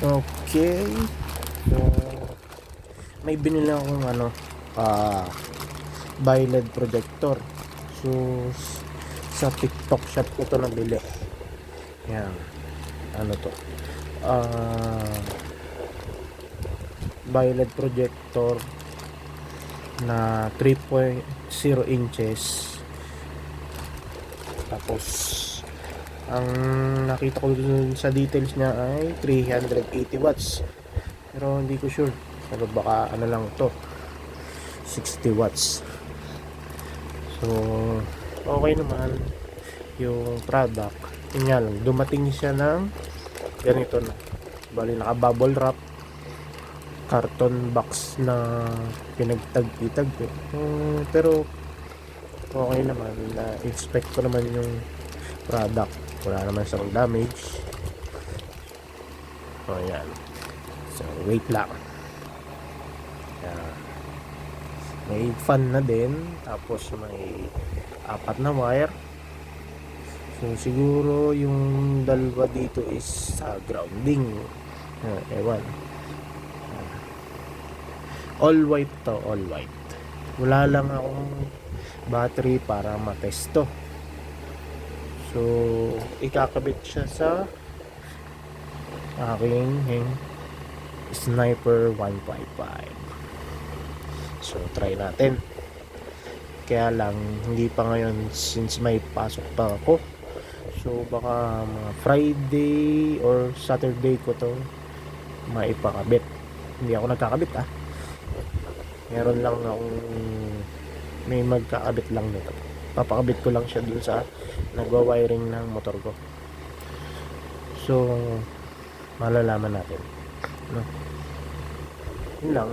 Okay. So, may binili akong BioLED projector. So, sa TikTok shop ko to nabili. Yan. Ano to? BioLED projector na 3.0 inches. Tapos ang nakita ko dun sa details niya ay 380 watts. Pero hindi ko sure. Pero baka ano lang to, 60 watts. So, okay naman yung product. Yun nga lang, dumating siya ng ganito na. Bali, naka-bubble wrap. Carton box na pinagtagpi-tagpi. Pero okay naman. Na-inspect ko naman yung product. Wala naman siyang damage. O, yan. So, wait lang. Yan. May fan na din. Tapos may 4 na wire. So, siguro yung dalawa dito is sa grounding. Ewan. All white to, all white. Wala lang akong battery para matesto. So, ikakabit siya sa aking Sniper 155. So, try natin. Kaya lang, hindi pa ngayon since may pasok pa ako. So, baka mga Friday or Saturday ko to maipakabit. Hindi ako nagkakabit meron lang akong may magkakabit lang nito. Papakabit ko lang siya dun sa nagwa-wiring ng motor ko. So, malalaman natin. No? Yun lang.